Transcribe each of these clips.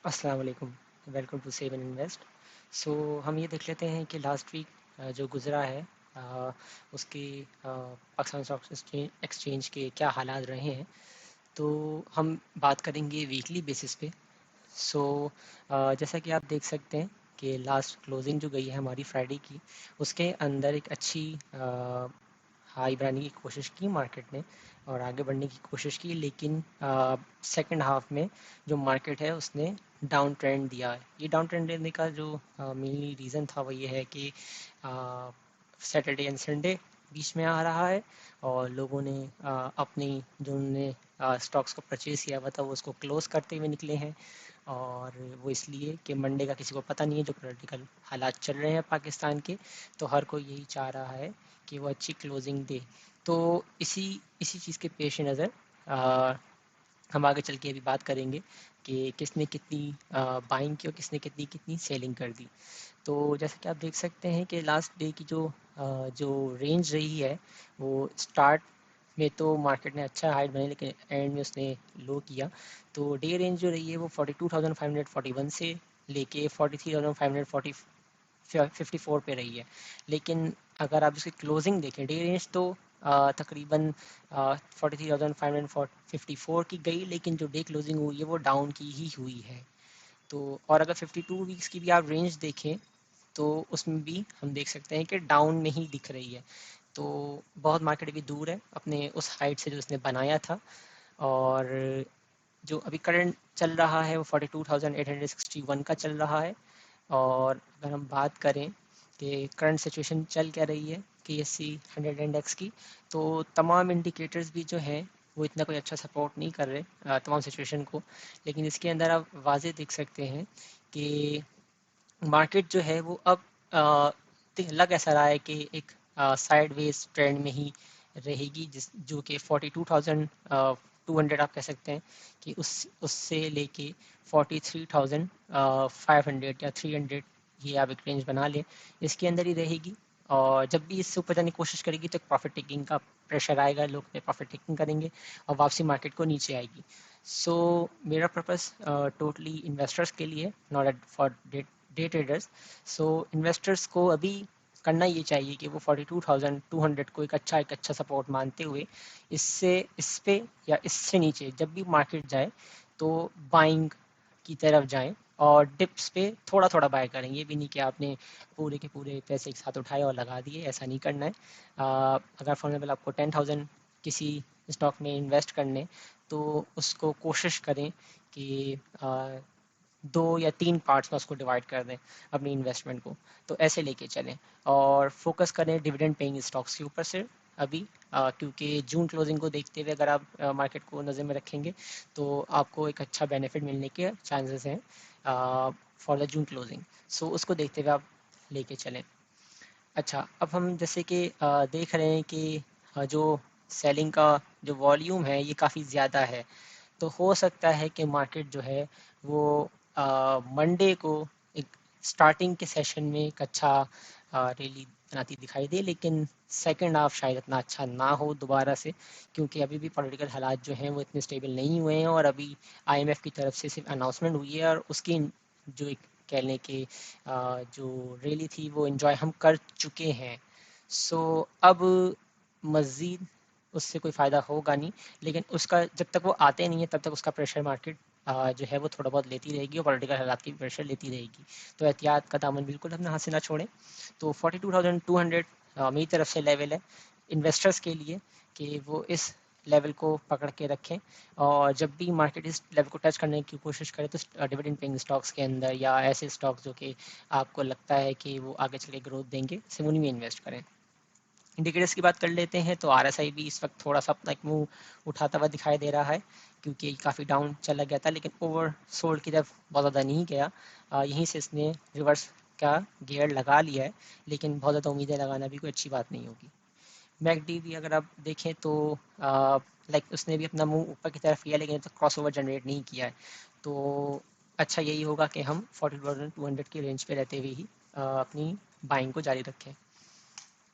अस्सलाम वालेकुम। Welcome to save and invest. So हम ये देख लेते हैं कि लास्ट वीक जो गुज़रा है उसके पाकिस्तान स्टॉक एक्सचेंज के क्या हालात रहे हैं। तो हम बात करेंगे वीकली बेसिस पे। सो जैसा कि आप देख सकते हैं कि लास्ट क्लोजिंग जो गई है हमारी फ्राइडे की, उसके अंदर एक अच्छी हाई बनाने की कोशिश की मार्केट ने और आगे बढ़ने की कोशिश की, लेकिन सेकंड हाफ में जो मार्केट है उसने डाउन ट्रेंड दिया है। ये डाउन ट्रेंड देने का जो मेनली रीज़न था वो ये है कि सैटरडे एंड संडे बीच में आ रहा है और लोगों ने अपनी जो उन्होंने स्टॉक्स को परचेज किया हुआ था वो उसको क्लोज करते हुए निकले हैं। और वो इसलिए कि मंडे का किसी को पता नहीं है, जो पॉलिटिकल हालात चल रहे हैं पाकिस्तान के, तो हर कोई यही चाह रहा है कि वो अच्छी क्लोजिंग दे। तो इसी इसी चीज़ के पेश नज़र हम आगे चल के अभी बात करेंगे कि किसने कितनी बाइंग की और किसने कितनी कितनी सेलिंग कर दी। तो जैसा कि आप देख सकते हैं कि लास्ट डे की जो रेंज रही है वो स्टार्ट में तो मार्केट ने अच्छा हाइट बनाई, लेकिन एंड में उसने लो किया। तो डे रेंज जो रही है वो 42,541 से लेके 43,540 54 पे रही है। लेकिन अगर आप इसकी क्लोजिंग देखें, डे रेंज तो तकरीबन 43,554 की गई, लेकिन जो डे क्लोजिंग हुई है वो डाउन की ही हुई है। तो और अगर 52 वीक्स की भी आप रेंज देखें तो उसमें भी हम देख सकते हैं कि डाउन में ही दिख रही है। तो बहुत मार्केट अभी दूर है अपने उस हाइट से जो उसने बनाया था। और जो अभी करंट चल रहा है वो 42,861 का चल रहा है। और अगर हम बात करें कि करंट सिचुएशन चल क्या रही है KSE 100 इंडेक्स की, तो तमाम इंडिकेटर्स भी जो हैं वो इतना कोई अच्छा सपोर्ट नहीं कर रहे तमाम सिचुएशन को। लेकिन इसके अंदर आप वाज़े देख सकते हैं कि मार्केट जो है वो अब लग ऐसा रहा है कि एक साइडवेज ट्रेंड में ही रहेगी, जिस जो कि 42,200 आप कह सकते हैं कि उससे लेके 43,500 या 300, ये आप एक रेंज बना लें, इसके अंदर ही रहेगी। और जब भी इससे ऊपर जाने की कोशिश करेगी तो प्रॉफिट टेकिंग का प्रेशर आएगा, लोग प्रॉफिट टेकिंग करेंगे और वापसी मार्केट को नीचे आएगी। सो मेरा पर्पस टोटली इन्वेस्टर्स के लिए, not for day traders. So investors को अभी करना ये चाहिए कि वो 42,200 को एक अच्छा सपोर्ट मानते हुए इससे इस पे या इससे नीचे जब भी मार्केट जाए तो बाइंग की तरफ जाएं और डिप्स पे थोड़ा थोड़ा बाय करें। ये भी नहीं कि आपने पूरे के पूरे पैसे एक साथ उठाए और लगा दिए, ऐसा नहीं करना है। अगर फॉर एग्जाम्पल आपको 10,000 किसी स्टॉक में इन्वेस्ट करने, तो उसको कोशिश करें कि दो या तीन पार्ट्स में उसको डिवाइड कर दें अपनी इन्वेस्टमेंट को। तो ऐसे लेके चलें और फोकस करें डिविडेंड पेइंग स्टॉक्स के ऊपर से अभी, क्योंकि जून क्लोजिंग को देखते हुए अगर आप मार्केट को नज़र में रखेंगे तो आपको एक अच्छा बेनिफिट मिलने के चांसेस हैं फॉर द जून क्लोजिंग। सो उसको देखते हुए आप लेके चलें। अच्छा, अब हम जैसे कि देख रहे हैं कि जो सेलिंग का जो वॉल्यूम है ये काफ़ी ज़्यादा है। तो हो सकता है कि मार्केट जो है वो मंडे को एक स्टार्टिंग के सेशन में एक अच्छा रैली बनाती दिखाई दे, लेकिन सेकंड हाफ शायद इतना अच्छा ना हो दोबारा से, क्योंकि अभी भी पॉलिटिकल हालात जो हैं वो इतने स्टेबल नहीं हुए हैं। और अभी IMF की तरफ से सिर्फ अनाउंसमेंट हुई है और उसकी जो एक कह लें कि जो रैली थी वो इन्जॉय हम कर चुके हैं। सो अब मज़ीद उससे कोई फ़ायदा होगा नहीं, लेकिन उसका जब तक वो आते नहीं है तब तक उसका प्रेशर मार्केट जो है वो थोड़ा बहुत लेती रहेगी और पॉलिटिकल हालात की प्रेशर लेती रहेगी। तो एहतियात का दामन बिल्कुल अपने हाथ से ना छोड़ें। तो 42,200 मेरी तरफ से लेवल है इन्वेस्टर्स के लिए कि वो इस लेवल को पकड़ के रखें। और जब भी मार्केट इस लेवल को टच करने की कोशिश करे तो डिविडेंड पेइंग स्टॉक्स के अंदर या ऐसे स्टॉक्स जो कि आपको लगता है कि वो आगे चल के ग्रोथ देंगे, सिर्फ उन्हीं में इन्वेस्ट करें। इंडिकेटर्स की बात कर लेते हैं तो RSI भी इस वक्त थोड़ा सा अपना एक मुंह उठाता हुआ दिखाई दे रहा है, क्योंकि काफ़ी डाउन चला गया था, लेकिन ओवर सोल्ड की तरफ बहुत ज़्यादा नहीं गया। यहीं से इसने रिवर्स का गियर लगा लिया है, लेकिन बहुत ज़्यादा उम्मीदें लगाना भी कोई अच्छी बात नहीं होगी। मैकडी भी अगर आप देखें तो लाइक उसने भी अपना मुंह ऊपर की तरफ किया, लेकिन तो क्रॉस ओवर जनरेट नहीं किया है। तो अच्छा यही होगा कि हम 42,200 की रेंज पे रहते हुए ही अपनी बाइंग को जारी रखें।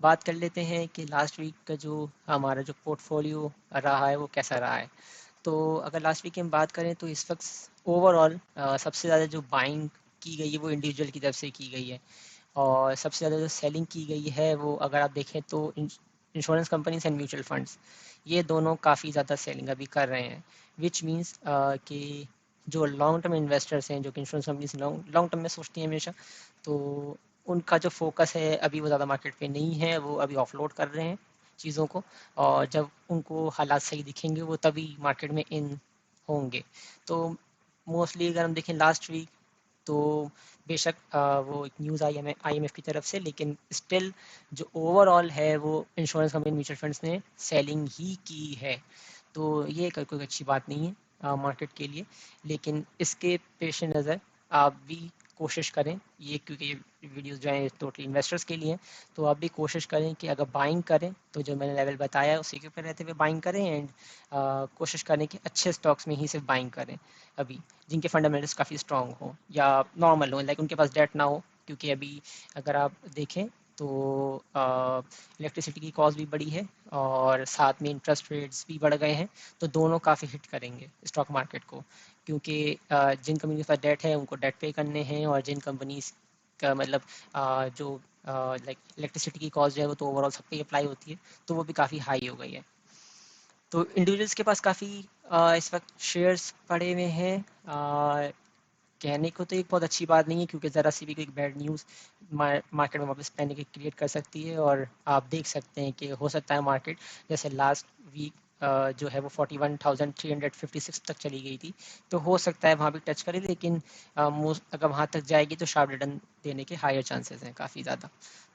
बात कर लेते हैं कि लास्ट वीक का जो हमारा जो पोर्टफोलियो रहा है वो कैसा रहा है। तो अगर लास्ट वीक की हम बात करें तो इस वक्त ओवरऑल सबसे ज़्यादा जो बाइंग की गई है वो इंडिविजुअल की तरफ से की गई है, और सबसे ज़्यादा जो सेलिंग की गई है वो अगर आप देखें तो insurance companies and mutual funds, ये दोनों काफ़ी ज़्यादा सेलिंग अभी कर रहे हैं। विच मीन्स कि जो लॉन्ग टर्म इन्वेस्टर्स हैं, जो कि insurance companies long long term में सोचती हैं हमेशा, तो उनका जो फोकस है अभी वो ज़्यादा मार्केट पे नहीं है, वो अभी ऑफलोड कर रहे हैं चीज़ों को, और जब उनको हालात सही दिखेंगे वो तभी मार्केट में इन होंगे। तो मोस्टली अगर हम देखें लास्ट वीक, तो बेशक वो एक न्यूज़ आई IMF की तरफ से, लेकिन स्टिल जो ओवरऑल है वो इंश्योरेंस कंपनी म्यूचुअल फंड्स ने सेलिंग ही की है। तो ये कोई अच्छी बात नहीं है मार्केट के लिए, लेकिन इसके पेश नज़र आप भी कोशिश करें, ये क्योंकि ये वीडियोस जो हैं टोटली इन्वेस्टर्स के लिए हैं, तो आप भी कोशिश करें कि अगर बाइंग करें तो जो मैंने लेवल बताया उसी के ऊपर रहते हुए बाइंग करें, एंड कोशिश करें कि अच्छे स्टॉक्स में ही सिर्फ बाइंग करें अभी, जिनके फंडामेंटल्स काफ़ी स्ट्रॉन्ग हो या नॉर्मल हो, लाइक उनके पास डेट ना हो, क्योंकि अभी अगर आप देखें तो इलेक्ट्रिसिटी की कॉस्ट भी बढ़ी है और साथ में इंटरेस्ट रेट्स भी बढ़ गए हैं, तो दोनों काफ़ी हिट करेंगे स्टॉक मार्केट को, क्योंकि जिन कंपनी के पास डेट है उनको डेट पे करने हैं, और जिन कंपनीज का मतलब जो लाइक इलेक्ट्रिसिटी की कॉस्ट जो है वो तो ओवरऑल सब पे अप्लाई होती है, तो वो भी काफ़ी हाई हो गई है। तो इंडिविजुअल्स के पास काफ़ी इस वक्त शेयर्स पड़े हुए हैं। कहने को तो एक बहुत अच्छी बात नहीं है, क्योंकि ज़रा सी भी कोई बैड न्यूज़ मार्केट में वापस पैनिक क्रिएट कर सकती है, और आप देख सकते हैं कि हो सकता है मार्केट जैसे लास्ट वीक जो है वो 41,356 तक चली गई थी, तो हो सकता है वहाँ भी टच करे, लेकिन अगर वहाँ तक जाएगी तो शार्प रिटर्न देने के हायर चांसेस हैं काफ़ी ज़्यादा।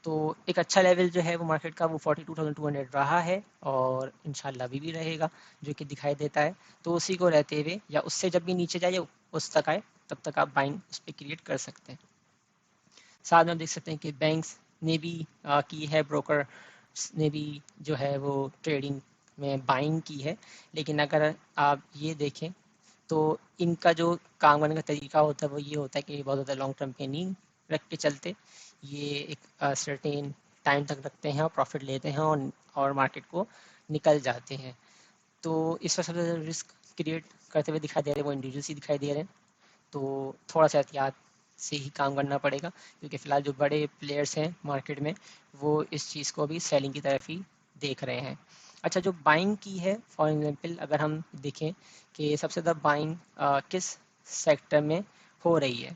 तो एक अच्छा लेवल जो है वो मार्केट का वो 42,200 रहा है, और इंशाल्लाह अभी भी रहेगा, जो कि दिखाई देता है। तो उसी को रहते हुए, या उससे जब भी नीचे जाए या उस तक आए, तब तक आप बाइंग उस पर क्रिएट कर सकते हैं। साथ में आप देख सकते हैं कि बैंक्स ने भी की है, ब्रोकर ने भी जो है वो ट्रेडिंग में बाइंग की है, लेकिन अगर आप ये देखें तो इनका जो काम करने का तरीका होता है वो ये होता है कि बहुत ज़्यादा लॉन्ग टर्म पे नहीं रख के चलते, ये एक सर्टेन टाइम तक रखते हैं और प्रॉफिट लेते हैं, और मार्केट को निकल जाते हैं। तो इस वजह से रिस्क क्रिएट करते हुए दिखाई दे रहे हैं वो इंडिविजुअल्स ही दिखाई दे रहे हैं, तो थोड़ा सा एहतियात से ही काम करना पड़ेगा, क्योंकि फ़िलहाल जो बड़े प्लेयर्स हैं मार्केट में वो इस चीज़ को भी सेलिंग की तरफ ही देख रहे हैं। अच्छा, जो बाइंग की है फॉर एग्जांपल अगर हम देखें कि सबसे ज़्यादा बाइंग किस सेक्टर में हो रही है,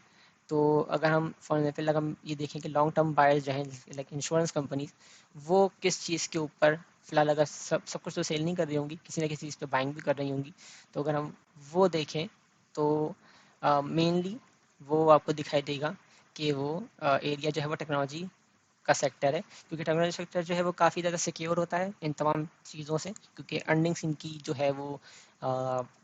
तो अगर हम फॉर एग्जांपल अगर हम ये देखें कि लॉन्ग टर्म बायर्स जो हैं लाइक इंश्योरेंस कंपनीज, वो किस चीज़ के ऊपर फ़िलहाल अगर सब सब कुछ तो सेल नहीं कर रही होंगी, किसी न किसी चीज़ पे बाइंग भी कर रही होंगी, तो अगर हम वो देखें तो मेनली वो आपको दिखाई देगा कि वो एरिया जो है वो टेक्नोलॉजी का सेक्टर है, क्योंकि टेक्नोलॉजी सेक्टर जो है वो काफ़ी ज़्यादा सिक्योर होता है इन तमाम चीज़ों से, क्योंकि अर्निंग्स इनकी जो है वो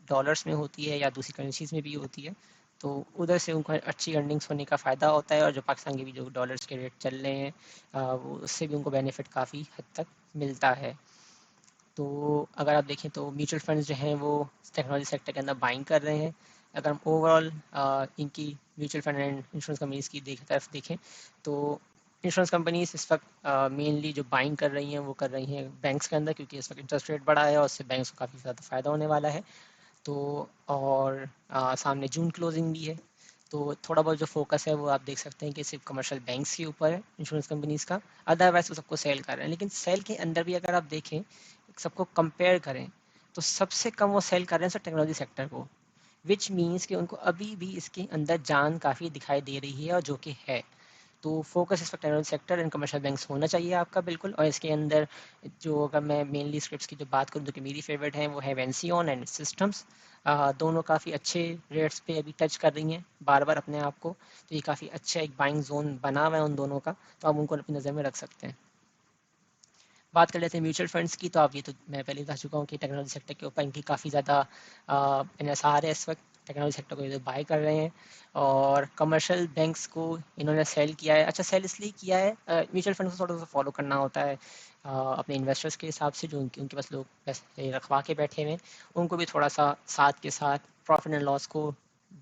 डॉलर्स में होती है या दूसरी करेंसीज में भी होती है, तो उधर से उनको अच्छी अर्निंग्स होने का फ़ायदा होता है, और जो पाकिस्तान के भी जो डॉलर्स के रेट चल रहे हैं वो उससे भी उनको बेनिफिट काफ़ी हद तक मिलता है। तो अगर आप देखें तो म्यूचुअल फंड्स जो हैं वो टेक्नोलॉजी सेक्टर के अंदर बाइंग कर रहे हैं। अगर हम ओवरऑल इनकी mutual fund and insurance companies की तरफ देखें, तो इंश्योरेंस कंपनीज इस वक्त मेनली जो बाइंग कर रही हैं वो कर रही हैं बैंक्स के अंदर, क्योंकि इस वक्त इंटरेस्ट रेट बढ़ा है और उससे बैंक्स को काफ़ी ज़्यादा फ़ायदा होने वाला है। तो और सामने जून क्लोजिंग भी है, तो थोड़ा बहुत जो फोकस है वो आप देख सकते हैं कि सिर्फ कमर्शियल बैंक्स के ऊपर है इंश्योरेंस कंपनीज का, अदरवाइज वो सबको सेल कर रहे हैं, लेकिन सेल के अंदर भी अगर आप देखें, सबको कंपेयर करें, तो सबसे कम वो सेल कर रहे हैं सब टेक्नोलॉजी सेक्टर को, विच मीन्स कि उनको अभी भी इसके अंदर जान काफ़ी दिखाई दे रही है, और जो कि है। तो फोकस इस वक्त technology sector and commercial banks होना चाहिए आपका बिल्कुल, और इसके अंदर जो अगर मैं मेनली स्क्रिप्ट्स की जो बात करूँ, जो कि मेरी फेवरेट है, वो है वेंसियन एंड सिस्टम्स। दोनों काफ़ी अच्छे रेट्स पे अभी टच कर रही हैं बार बार अपने आप को, तो ये काफ़ी अच्छा एक बाइंग जोन बना हुआ है उन दोनों का, तो आप उनको अपनी नज़र में रख सकते हैं। बात कर लेते हैं म्यूचुअल फंड्स की, तो आप ये तो मैं पहले बता चुका हूँ कि टेक्नोलॉजी सेक्टर के ऊपर इनकी काफ़ी ज़्यादा इन्हिसार है इस वक्त, टेक्नोलॉजी सेक्टर को ये बाय कर रहे हैं, और कमर्शियल बैंक्स को इन्होंने सेल किया है। अच्छा, सेल इसलिए किया है, म्यूचुअल फंड को थोड़ा सा फॉलो करना होता है अपने इन्वेस्टर्स के हिसाब से, जो उनके उनके पास लोग पैसे रखवा के बैठे हुए हैं, उनको भी थोड़ा सा साथ के साथ प्रॉफिट एंड लॉस को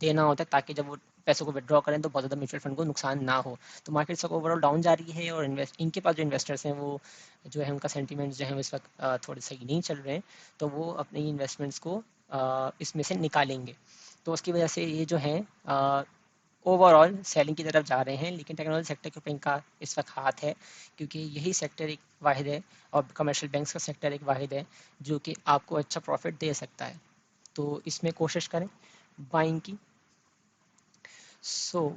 देना होता है, ताकि जब वो पैसों को विड्रॉ करें तो बहुत ज़्यादा म्यूचुअल फंड को नुकसान ना हो। तो मार्केट सब ओवरऑल डाउन जा रही है, और इनके पास जो इन्वेस्टर्स हैं वो जो है उनका सेंटीमेंट्स जो है इस वक्त थोड़े सही नहीं चल रहे हैं, तो वो अपने इन्वेस्टमेंट्स को इसमें से निकालेंगे। तो उसकी वजह से ये जो है ओवरऑल सेलिंग की तरफ जा रहे हैं, लेकिन टेक्नोलॉजी सेक्टर के ऊपर इनका इस वक्त हाथ है, क्योंकि यही सेक्टर एक वाहिद है और कमर्शियल बैंक्स का सेक्टर एक वाहिद है जो कि आपको अच्छा प्रॉफिट दे सकता है। तो इसमें कोशिश करें बाइंग की। सो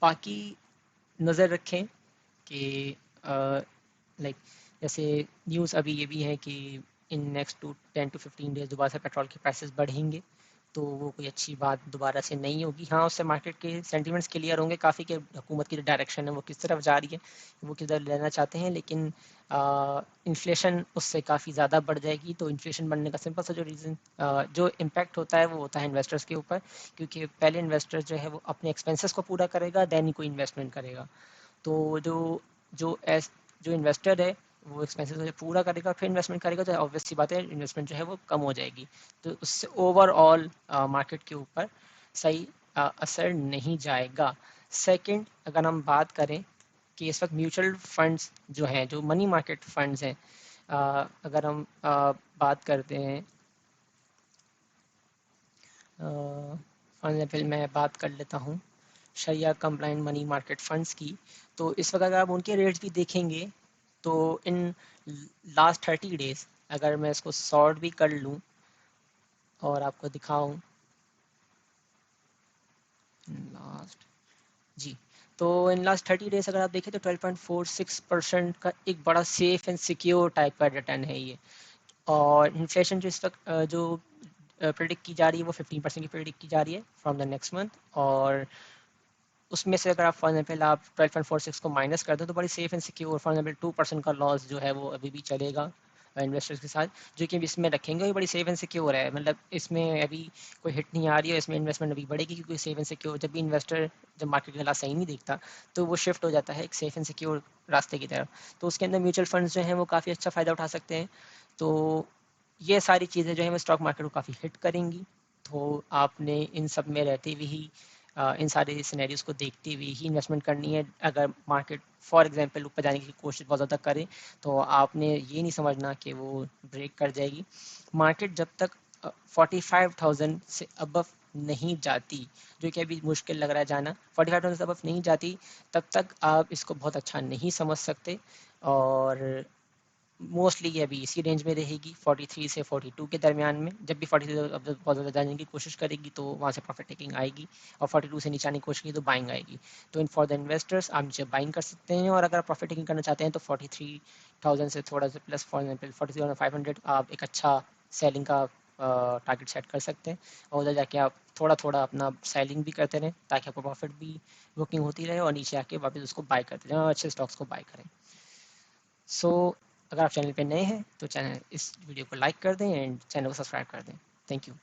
बाकी नज़र रखें कि लाइक जैसे न्यूज़ अभी ये भी है कि इन नेक्स्ट 10 to 15 डेज दोबारा से पेट्रोल के प्राइसेस बढ़ेंगे, तो वो कोई अच्छी बात दोबारा से नहीं होगी। हाँ, उससे मार्केट के सेंटिमेंट्स क्लियर होंगे काफ़ी कि हुकूमत की जो डायरेक्शन है वो किस तरफ जा रही है, वो किधर लेना चाहते हैं। लेकिन इन्फ्लेशन उससे काफ़ी ज़्यादा बढ़ जाएगी, तो इन्फ्लेशन बढ़ने का सिंपल सा जो रीज़न जो इम्पैक्ट होता है वो होता है इन्वेस्टर्स के ऊपर, क्योंकि पहले इन्वेस्टर जो है वो अपने एक्सपेंसेस को पूरा करेगा, देन ही कोई इन्वेस्टमेंट करेगा। तो जो एस जो इन्वेस्टर है वो एक्सपेंसेस जो पूरा करेगा फिर इन्वेस्टमेंट करेगा, तो ऑब्वियस सी बात है इन्वेस्टमेंट जो है वो कम हो जाएगी। तो उससे ओवरऑल मार्केट के ऊपर सही असर नहीं जाएगा। सेकंड, अगर हम बात करें कि इस वक्त म्यूचुअल फंड्स जो हैं, जो मनी मार्केट फंड्स हैं, अगर हम बात करते हैं फॉर एग्जाम्पल मैं बात कर लेता हूँ शरिया कंप्लाइंट मनी मार्केट फंड्स की, तो इस वक्त अगर आप उनके रेट्स भी देखेंगे तो इन लास्ट 30 डेज अगर मैं इसको सॉर्ट भी कर लूँ और आपको दिखाऊं लास्ट, जी, तो इन लास्ट 30 डेज अगर आप देखें तो 12.46% का एक बड़ा सेफ एंड सिक्योर टाइप का रिटर्न है ये। और इन्फ्लेशन जो इस वक्त जो प्रिडिक्ट की जा रही है वो 15% की प्रिडिक्ट की जा रही है फ्रॉम द नेक्स्ट मंथ। और उसमें से अगर आप फॉर एग्जाम्पल आप 12.46 को माइनस कर दो तो बड़ी safe and secure for example 2% का लॉस जो है वो अभी भी चलेगा इन्वेस्टर्स के साथ, जो कि इसमें रखेंगे। ये बड़ी सेफ एंड सिक्योर है, मतलब इसमें अभी कोई हिट नहीं आ रही है, इसमें इन्वेस्टमेंट अभी बढ़ेगी, क्योंकि सेफ एंड सिक्योर जब भी इन्वेस्टर जब मार्केट का हालात सही नहीं देखता तो वो शिफ्ट हो जाता है एक सेफ एंड सिक्योर रास्ते की तरफ। तो उसके अंदर म्यूचुअल फंड्स जो हैं वो काफ़ी अच्छा फ़ायदा उठा सकते हैं। तो ये सारी चीज़ें जो है वो स्टॉक मार्केट को काफ़ी हिट करेंगी। तो आपने इन सब में रहते हुए ही इन सारे सिनेरियोज को देखते हुए ही इन्वेस्टमेंट करनी है। अगर मार्केट फॉर एग्जांपल ऊपर जाने की कोशिश बहुत ज़्यादा करे तो आपने ये नहीं समझना कि वो ब्रेक कर जाएगी। मार्केट जब तक 45,000 से अबव नहीं जाती, जो कि अभी मुश्किल लग रहा है जाना, 45,000 से अबव नहीं जाती, तब तक आप इसको बहुत अच्छा नहीं समझ सकते। और मोस्टली ये अभी इसी रेंज में रहेगी 43 से 42 के दरमियान में। जब भी 43 से अब बहुत ज़्यादा जाने की कोशिश करेगी तो वहाँ से प्रॉफिट टेकिंग आएगी, और 42 से नीचे आने की कोशिश की तो बाइंग आएगी। तो इन फॉर द इन्वेस्टर्स आप नीचे बाइंग कर सकते हैं, और अगर आप प्रॉफिट टेकिंग करना चाहते हैं तो 43,000 से थोड़ा सा प्लस फॉर एग्जाम्पल 43,500 आप एक अच्छा सेलिंग का टारगेट सेट कर सकते हैं, और उधर जाके आप थोड़ा थोड़ा अपना सेलिंग भी करते रहें ताकि आपको प्रॉफिट भी बुकिंग होती रहे, और नीचे आके वापस उसको बाय करते रहें और अच्छे स्टॉक्स को बाय करें। सो अगर आप चैनल पे नए हैं तो चैनल इस वीडियो को लाइक कर दें एंड चैनल को सब्सक्राइब कर दें। Thank you.